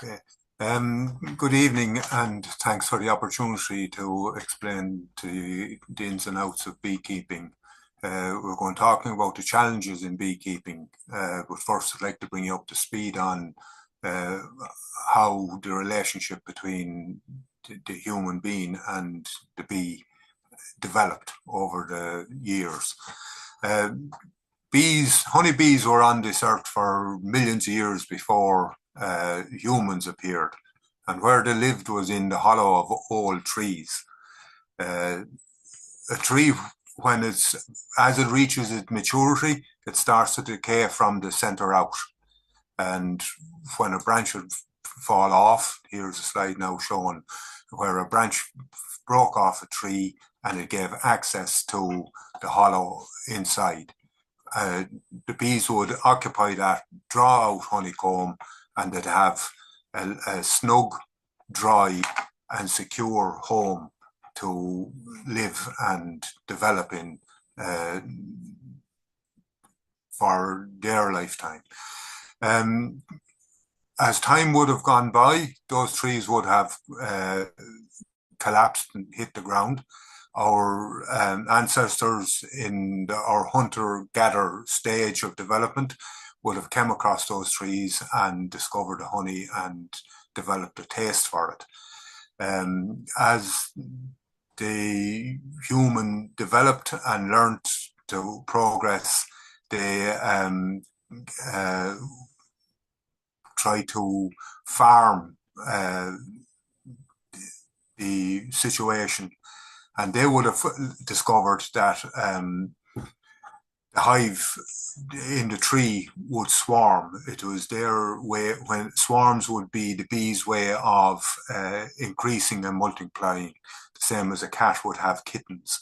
Okay. Good evening, and thanks for the opportunity to explain the ins and outs of beekeeping. We're going talking about the challenges in beekeeping, but first I'd like to bring you up to speed on uh, how the relationship between the human being and the bee developed over the years. Uh, Honeybees were on this earth for millions of years before humans appeared, and where they lived was in the hollow of old trees. Uh, a tree, as it reaches its maturity, it starts to decay from the center out, and when a branch would fall off, here's a slide now showing where a branch broke off a tree and it gave access to the hollow inside. Uh, the bees would occupy that, draw out honeycomb, and they'd have a snug, dry, and secure home to live and develop in for their lifetime. Um, as time would have gone by, those trees would have collapsed and hit the ground. Our ancestors in our hunter-gatherer stage of development would have come across those trees and discovered the honey and developed a taste for it. As the human developed and learned to progress, they try to farm the situation, and they would have discovered that the hive in the tree would swarm. It was their way, when swarms would be the bees' way of increasing and multiplying, the same as a cat would have kittens.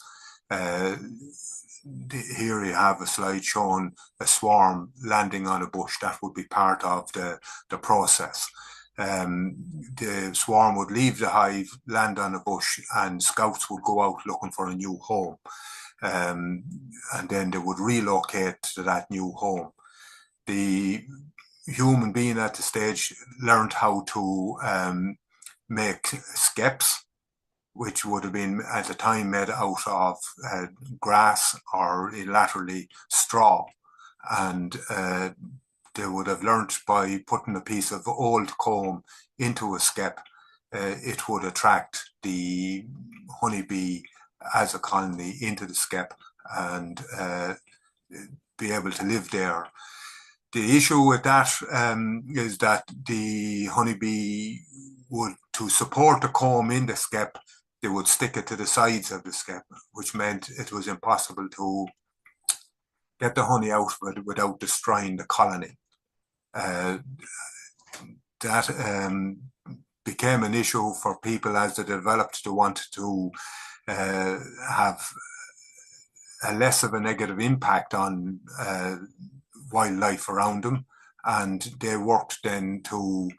Here you have a slide showing a swarm landing on a bush. That would be part of the process. The swarm would leave the hive, land on a bush, and scouts would go out looking for a new home. And then they would relocate to that new home. The human being at the stage learned how to make skeps, which would have been at the time made out of grass or laterally straw. And they would have learnt by putting a piece of old comb into a skep, it would attract the honeybee as a colony into the skep and be able to live there. The issue with that is that the honeybee would, to support the comb in the skep, they would stick it to the sides of the skep, which meant it was impossible to get the honey out without destroying the colony. That became an issue for people as they developed to want to have a less of a negative impact on wildlife around them, and they worked then to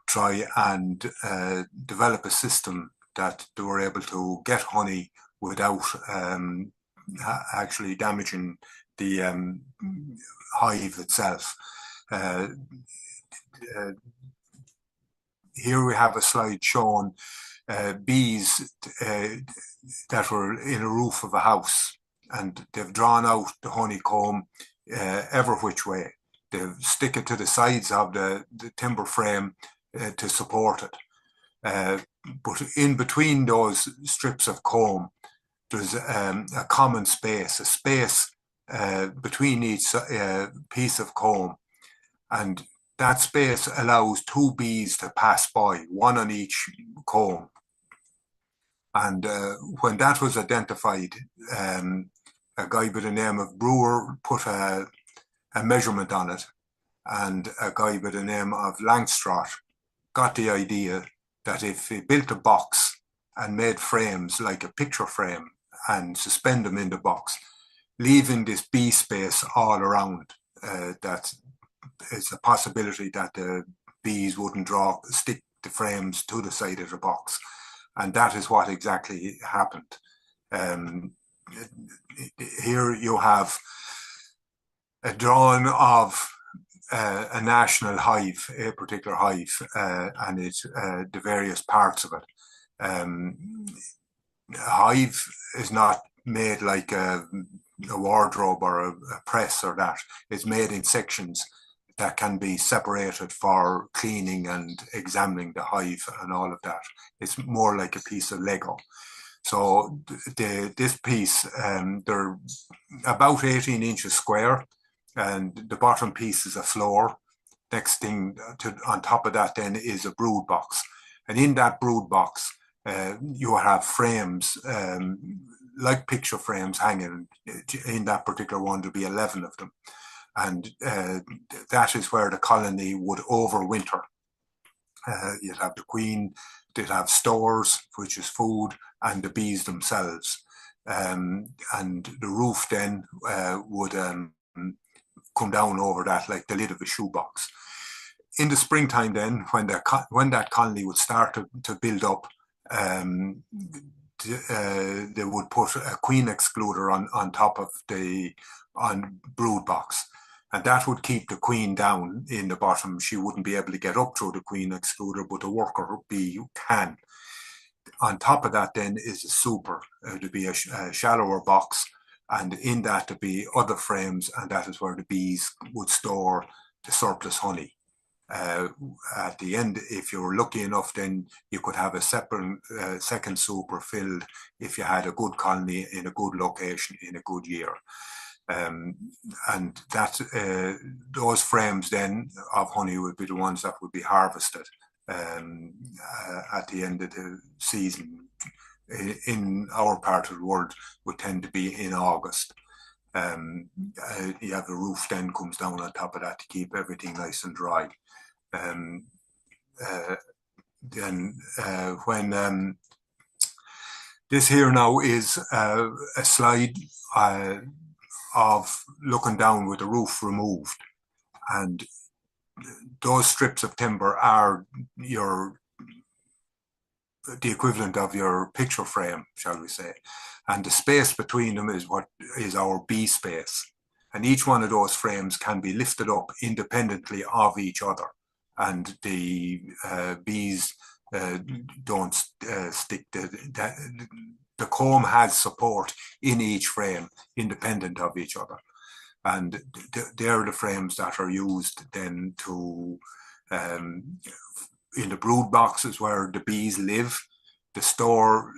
try and develop a system that they were able to get honey without actually damaging the hive itself. Here we have a slide showing bees that were in a roof of a house, and they've drawn out the honeycomb every which way. They stick it to the sides of the timber frame to support it. But in between those strips of comb, there's a common space, a space between each piece of comb. And that space allows two bees to pass by, one on each comb. And when that was identified, a guy by the name of Brewer put a measurement on it, and a guy by the name of Langstrot got the idea that if he built a box and made frames like a picture frame and suspend them in the box, leaving this bee space all around, that it's a possibility that the bees wouldn't stick the frames to the side of the box. And that is what exactly happened. Here you have a drawing of a national hive, a particular hive, and the various parts of it. A hive is not made like a wardrobe or a press or that. It's made in sections that can be separated for cleaning and examining the hive and all of that. It's more like a piece of Lego. So this piece, they're about 18 inches square, and the bottom piece is a floor. Next thing on top of that then is a brood box. And in that brood box, you have frames, like picture frames hanging. In that particular one, there'll be 11 of them. And that is where the colony would overwinter. You'd have the queen, they'd have stores, which is food, and the bees themselves. And the roof then would come down over that like the lid of a shoebox. In the springtime then, when that colony would start to build up, they would put a queen excluder on top of the brood box. And that would keep the queen down in the bottom. She wouldn't be able to get up through the queen excluder, but the worker bee can. On top of that then is a super. There'd be a shallower box, and in that there'd be other frames, and that is where the bees would store the surplus honey. At the end, if you were lucky enough, then you could have a separate second super filled if you had a good colony in a good location in a good year. And that those frames then of honey would be the ones that would be harvested at the end of the season. In our part of the world would tend to be in August. You have the roof then comes down on top of that to keep everything nice and dry. When this here now is a slide of looking down with the roof removed, and those strips of timber are the equivalent of your picture frame, shall we say, and the space between them is what is our bee space, and each one of those frames can be lifted up independently of each other, and the bees don't stick. The comb has support in each frame, independent of each other. And they're the frames that are used then to, in the brood boxes where the bees live, to store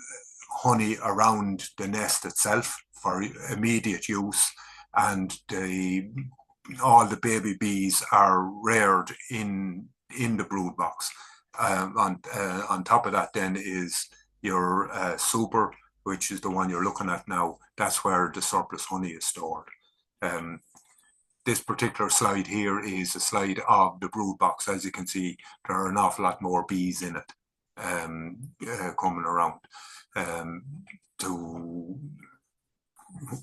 honey around the nest itself for immediate use. And all the baby bees are reared in the brood box. On top of that then is your super, which is the one you're looking at now. That's where the surplus honey is stored. This particular slide here is a slide of the brood box. As you can see, there are an awful lot more bees in it coming around.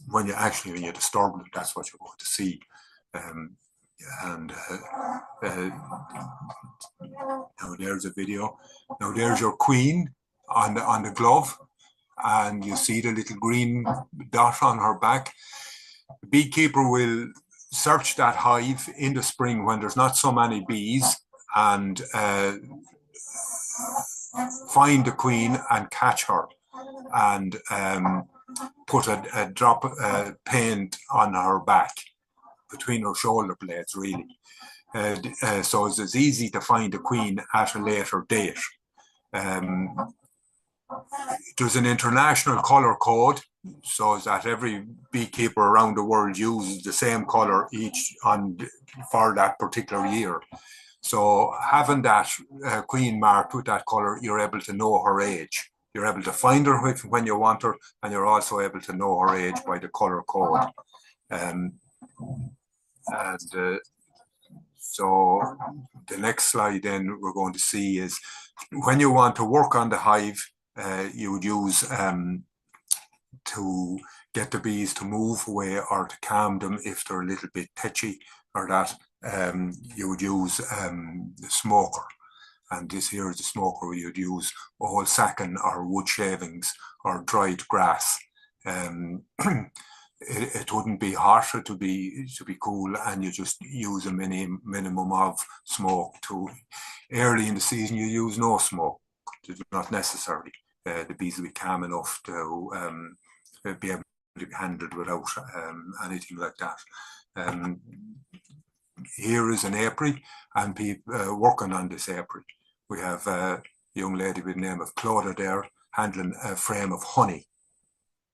When you disturb them, that's what you're going to see. Now there's a video. Now there's your queen on the glove, and you see the little green dot on her back. The beekeeper will search that hive in the spring when there's not so many bees, and find the queen and catch her, and put a drop of paint on her back between her shoulder blades, really. So it's as easy to find the queen at a later date. There's an international colour code, so that every beekeeper around the world uses the same colour for that particular year. So having that queen marked with that colour, you're able to know her age. You're able to find her when you want her, and you're also able to know her age by the colour code. So the next slide then we're going to see is when you want to work on the hive, you would use to get the bees to move away or to calm them if they're a little bit tetchy or that, you would use the smoker. And this here is the smoker where you'd use old sacking or wood shavings or dried grass. it wouldn't be hot, it would be cool, and you just use a minimum of smoke. To early in the season, you use no smoke. It's not necessary. The bees will be calm enough to be able to be handled without anything like that. Here is an apiary, and people working on this apiary. We have a young lady with the name of Claudia there handling a frame of honey.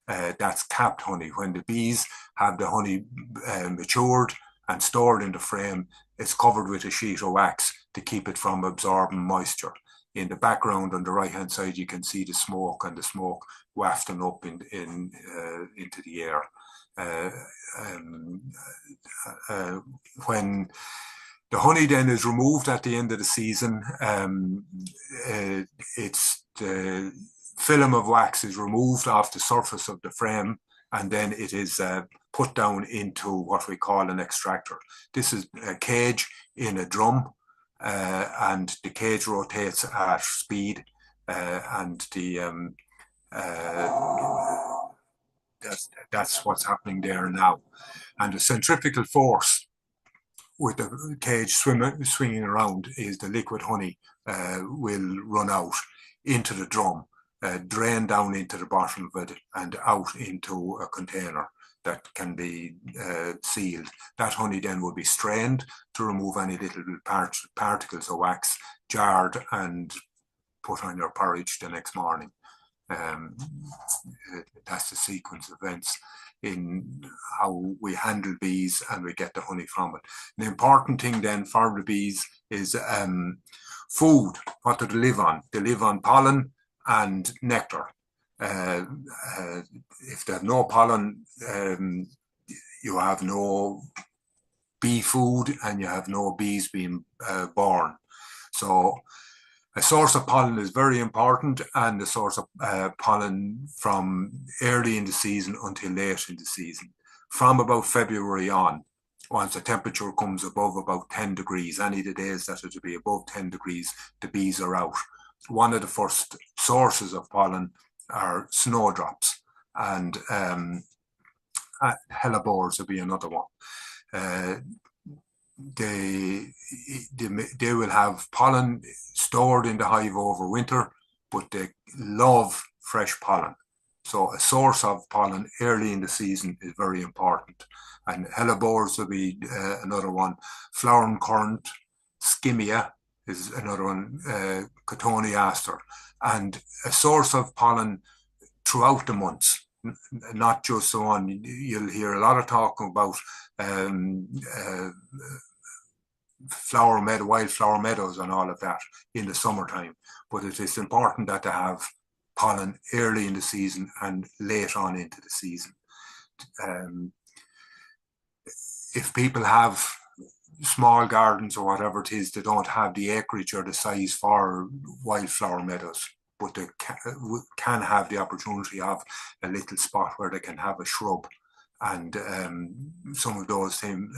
That's capped honey. When the bees have the honey matured and stored in the frame, it's covered with a sheet of wax to keep it from absorbing moisture. In the background on the right-hand side, you can see the smoke, and the smoke wafting up into the air. When the honey then is removed at the end of the season, it's the film of wax is removed off the surface of the frame, and then it is put down into what we call an extractor. This is a cage in a drum, and the cage rotates at speed, and that's what's happening there now. And the centrifugal force with the cage swinging around is the liquid honey will run out into the drum, drain down into the bottom of it, and out into a container that can be sealed. That honey then will be strained to remove any little particles of wax, jarred, and put on your porridge the next morning. That's the sequence of events in how we handle bees and we get the honey from it. The important thing then for the bees is food. What do they live on? They live on pollen and nectar. If they have no pollen, you have no bee food, and you have no bees being born. So a source of pollen is very important, and the source of pollen from early in the season until late in the season. From about February on, once the temperature comes above about 10 degrees, any of the days that it will be above 10 degrees, the bees are out. One of the first sources of pollen are snowdrops, and hellebores will be another one. They will have pollen stored in the hive over winter, but they love fresh pollen. So a source of pollen early in the season is very important. And hellebores will be another one. Flowering currant, skimmia is another one, cotoneaster. And a source of pollen throughout the months, not just the one. You'll hear a lot of talking about wildflower meadows and all of that in the summertime, but it is important that they have pollen early in the season and late on into the season. If people have small gardens or whatever it is, they don't have the acreage or the size for wildflower meadows, but they can have the opportunity of a little spot where they can have a shrub. And some of those things,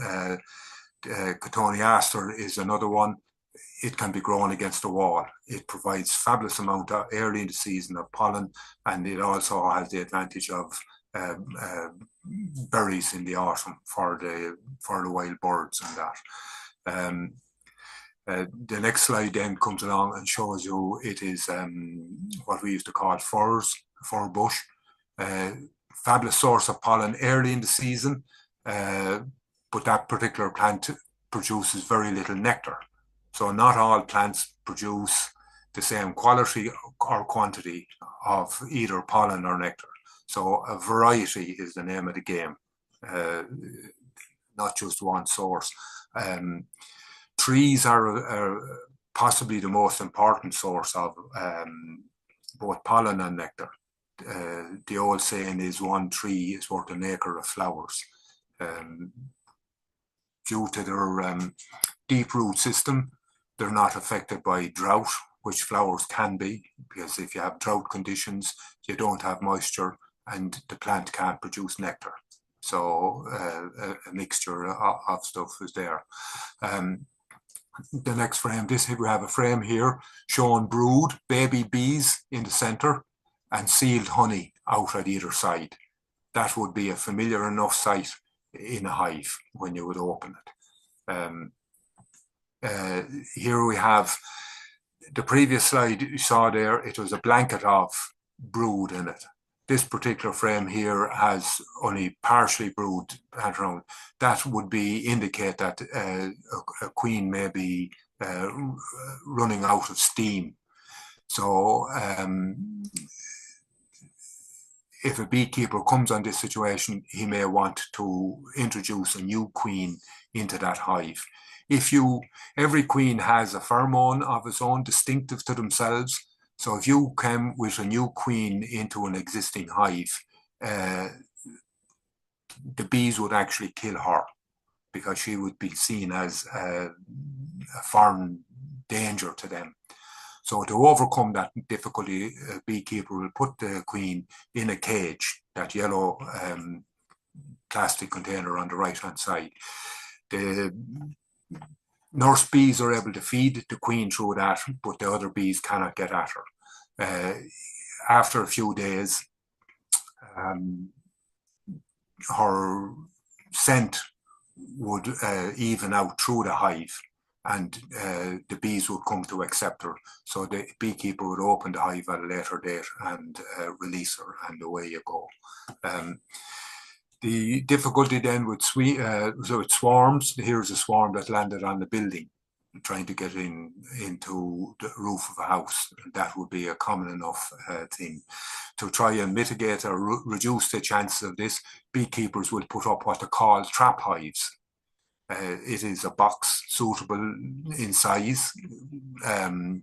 cotoneaster is another one. It can be grown against the wall. It provides fabulous amount of early in the season of pollen, and it also has the advantage of berries in the autumn for the wild birds and that. The next slide then comes along and shows you it is what we used to call fir bush. Fabulous source of pollen early in the season, but that particular plant produces very little nectar. So not all plants produce the same quality or quantity of either pollen or nectar. So a variety is the name of the game, not just one source. Trees are possibly the most important source of both pollen and nectar. The old saying is one tree is worth an acre of flowers. Due to their deep root system, they're not affected by drought, which flowers can be, because if you have drought conditions, you don't have moisture and the plant can't produce nectar. So a mixture of stuff is there. The next frame, we have a frame here showing brood, baby bees in the center, and sealed honey out at either side. that would be a familiar enough sight in a hive when you would open it. Here we have the previous slide you saw there. It was a blanket of brood in it. This particular frame here has only partially brood around. That would indicate that a queen may be running out of steam. So if a beekeeper comes on this situation, he may want to introduce a new queen into that hive. Every queen has a pheromone of its own, distinctive to themselves. So if you came with a new queen into an existing hive, the bees would actually kill her because she would be seen as a foreign danger to them. So to overcome that difficulty, a beekeeper will put the queen in a cage, that yellow plastic container on the right-hand side. The nurse bees are able to feed the queen through that, but the other bees cannot get at her. After a few days, her scent would even out through the hive, and the bees would come to accept her. So the beekeeper would open the hive at a later date and release her, and away you go. The difficulty then with swarms, here's a swarm that landed on the building, trying to get into the roof of a house. That would be a common enough thing. To try and mitigate or reduce the chances of this, beekeepers will put up what they call trap hives. It is a box suitable in size and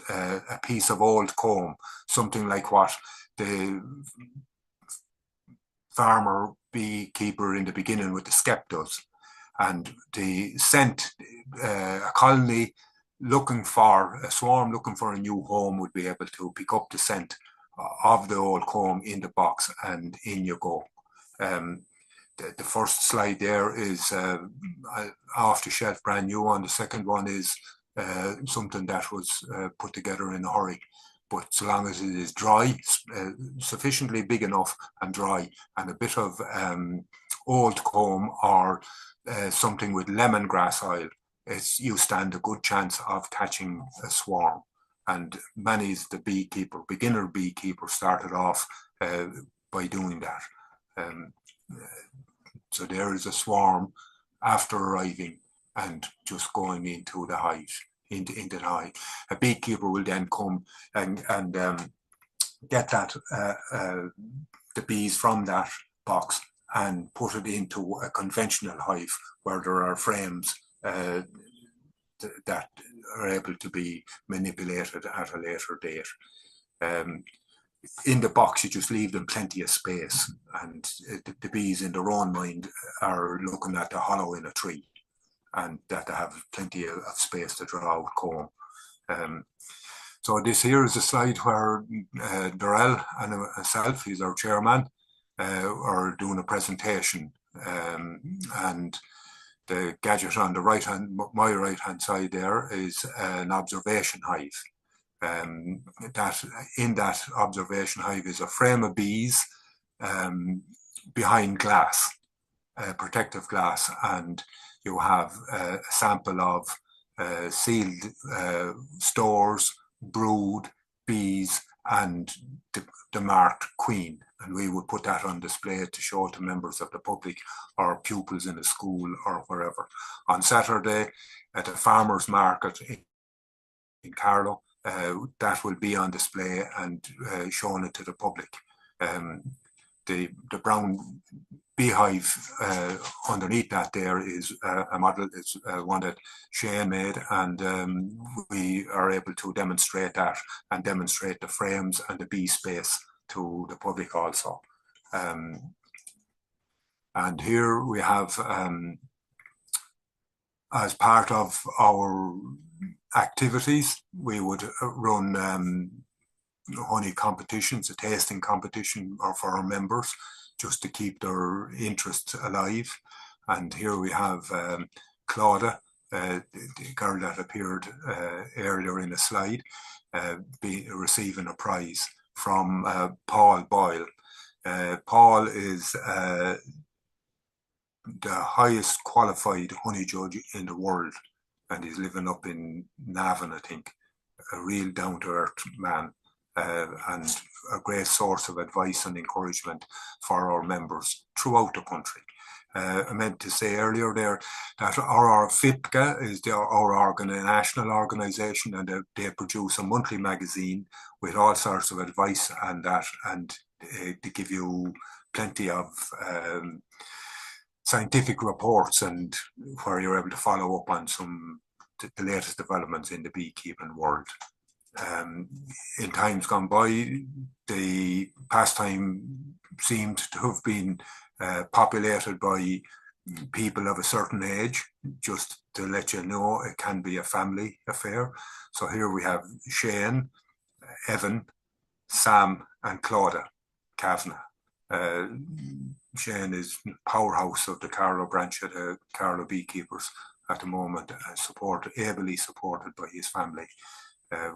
a piece of old comb, something like what the farmer beekeeper in the beginning with the skep does. And the scent, a colony looking for, a swarm looking for a new home would be able to pick up the scent of the old comb in the box, and in you go. The first slide there is off the shelf, brand new one. The second one is something that was put together in a hurry. But so long as it is dry, sufficiently big enough and dry, and a bit of old comb or something with lemongrass oil, you stand a good chance of catching a swarm. And many's the beginner beekeeper started off by doing that. So there is a swarm after arriving and just going into the hive. Into the hive. A beekeeper will then come and get that the bees from that box and put it into a conventional hive where there are frames that are able to be manipulated at a later date. In the box, you just leave them plenty of space, and the bees in their own mind are looking at the hollow in a tree, and that they have plenty of space to draw out comb. So this here is a slide where Darrell and myself, he's our chairman, are doing a presentation, and the gadget on the my right hand side there is an observation hive. That in that observation hive is a frame of bees behind glass, protective glass, and you have a sample of sealed stores, brood, bees, and the marked queen. And we would put that on display to show to members of the public or pupils in a school or wherever. On Saturday at the farmers market in Carlow, that will be on display and shown it to the public. The brown beehive underneath that there is a model. It's one that Shane made, and we are able to demonstrate that and demonstrate the frames and the bee space to the public also. And here we have, as part of our activities, we would run honey competitions, a tasting competition for our members, just to keep their interest alive. And here we have Claudia, the girl that appeared earlier in the slide, receiving a prize from Paul Boyle. Paul is the highest qualified honey judge in the world, and he's living up in Navan, I think. A real down-to-earth man, and a great source of advice and encouragement for our members throughout the country. I meant to say earlier there that our FIPCA is our national organisation, and they produce a monthly magazine with all sorts of advice and that, and to give you plenty of scientific reports, and where you're able to follow up on some the latest developments in the beekeeping world. In times gone by, the pastime seemed to have been populated by people of a certain age. Just to let you know, it can be a family affair. So here we have Shane, Evan, Sam and Claudia Kavanagh. Shane is powerhouse of the Carlow branch of the Carlow Beekeepers at the moment, ably supported by his family.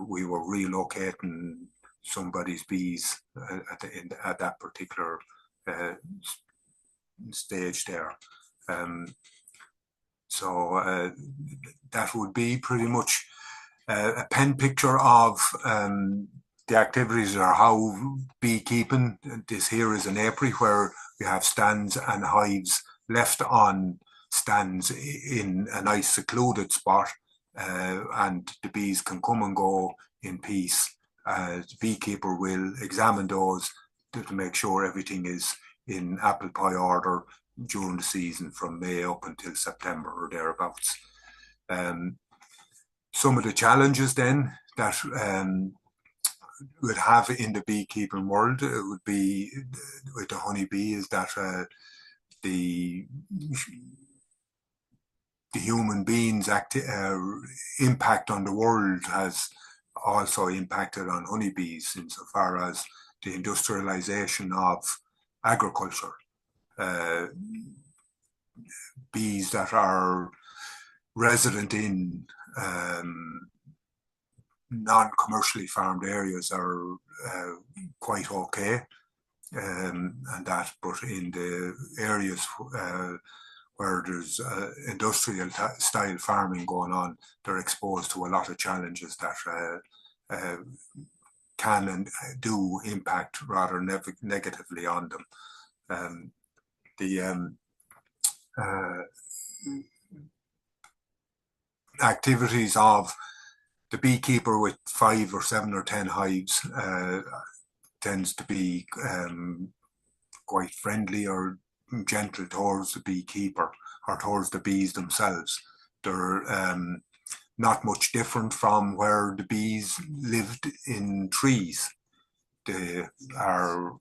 We were relocating somebody's bees at that particular stage there. So that would be pretty much a pen picture of the activities, or how beekeeping. This here is an apiary where we have stands and hives left on stands in a nice secluded spot, and the bees can come and go in peace. The beekeeper will examine those to make sure everything is in apple pie order during the season from May up until September or thereabouts. Some of the challenges then that would have in the beekeeping world would be with the honeybee is that the human beings' impact on the world has also impacted on honeybees insofar as the industrialization of agriculture. Bees that are resident in non-commercially farmed areas are quite okay, and that, but in the areas where there's industrial style farming going on, they're exposed to a lot of challenges that can and do impact rather negatively on them. The activities of the beekeeper with 5 or 7 or 10 hives tends to be quite friendly or gentle towards the beekeeper or towards the bees themselves. They're not much different from where the bees lived in trees. They are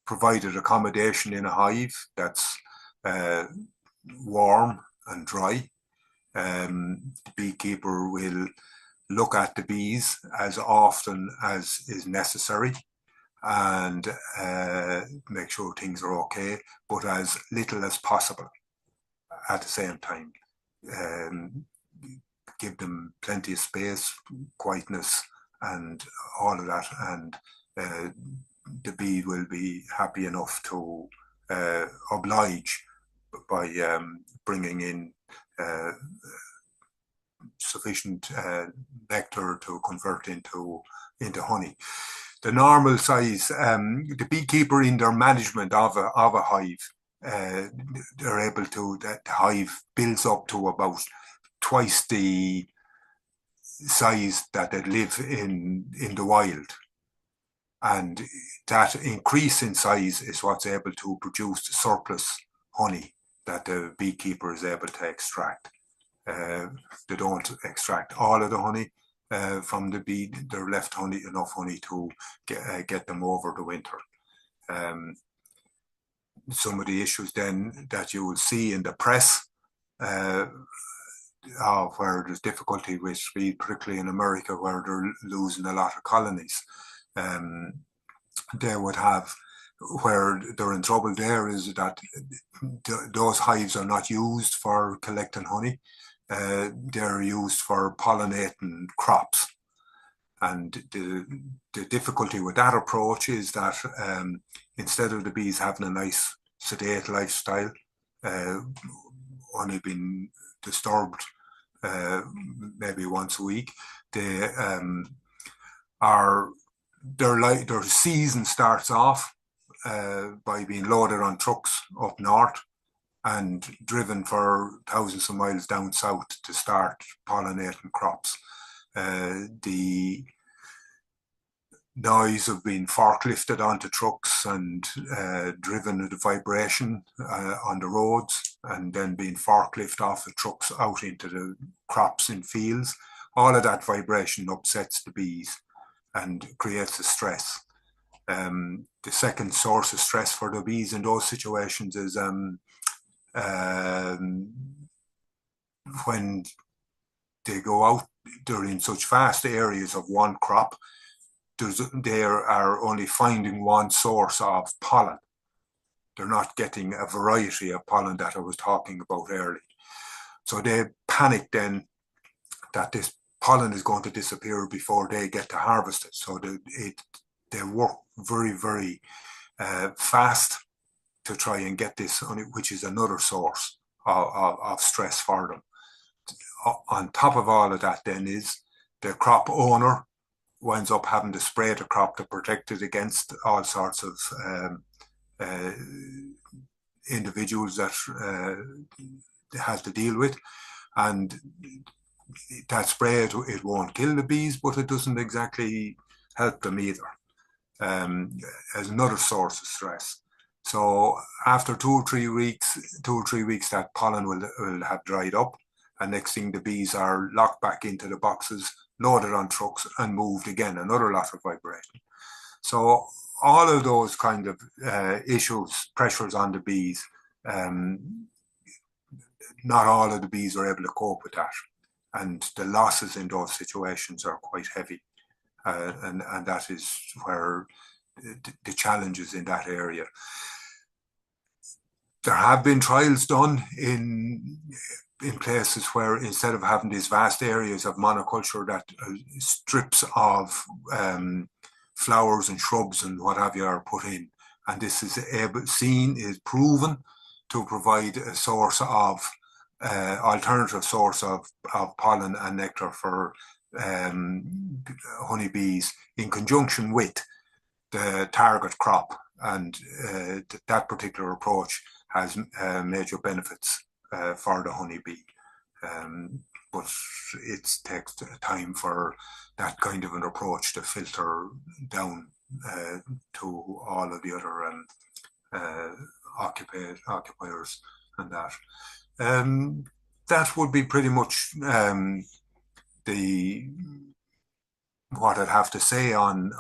provided accommodation in a hive that's warm and dry. The beekeeper will look at the bees as often as is necessary and make sure things are okay, but as little as possible at the same time. Give them plenty of space, quietness, and all of that, and the bee will be happy enough to oblige by bringing in sufficient nectar to convert into honey. The normal size, the beekeeper in their management of a hive, they're able to, the hive builds up to about twice the size that they live in the wild. And that increase in size is what's able to produce the surplus honey that the beekeeper is able to extract. They don't extract all of the honey from the bee. They're left enough honey to get them over the winter. Some of the issues then that you will see in the press where there's difficulty with speed, particularly in America, where they're losing a lot of colonies. They would have, where they're in trouble there is that those hives are not used for collecting honey. They're used for pollinating crops. And the difficulty with that approach is that instead of the bees having a nice sedate lifestyle, only being disturbed maybe once a week, they their season starts off by being loaded on trucks up north and driven for thousands of miles down south to start pollinating crops. The noise of being forklifted onto trucks and driven with the vibration on the roads, and then being forklifted off the trucks out into the crops and fields, all of that vibration upsets the bees and creates a stress. The second source of stress for the bees in those situations is when they go out, they're in such vast areas of one crop, they are only finding one source of pollen. They're not getting a variety of pollen that I was talking about earlier. So they panic then that this pollen is going to disappear before they get to harvest it. So they work very, very fast to try and get this, which is another source of stress for them. On top of all of that then is the crop owner winds up having to spray the crop to protect it against all sorts of individuals that it has to deal with. And that spray, it won't kill the bees, but it doesn't exactly help them either, as another source of stress. So after 2 or 3 weeks, that pollen will have dried up, and next thing the bees are locked back into the boxes, loaded on trucks and moved again, another lot of vibration. So all of those kind of issues, pressures on the bees, not all of the bees are able to cope with that. And the losses in those situations are quite heavy. And that is where the challenges in that area. There have been trials done in places where instead of having these vast areas of monoculture, that strips of flowers and shrubs and what have you are put in. And this is proven to provide a source of alternative source of pollen and nectar for honeybees in conjunction with the target crop. And that particular approach has major benefits for the honeybee. But it takes time for that kind of an approach to filter down to all of the other occupiers and that. That would be pretty much what I'd have to say on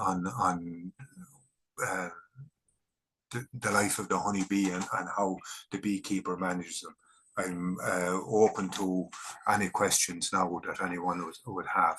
the life of the honeybee and how the beekeeper manages them. I'm open to any questions now that anyone would have.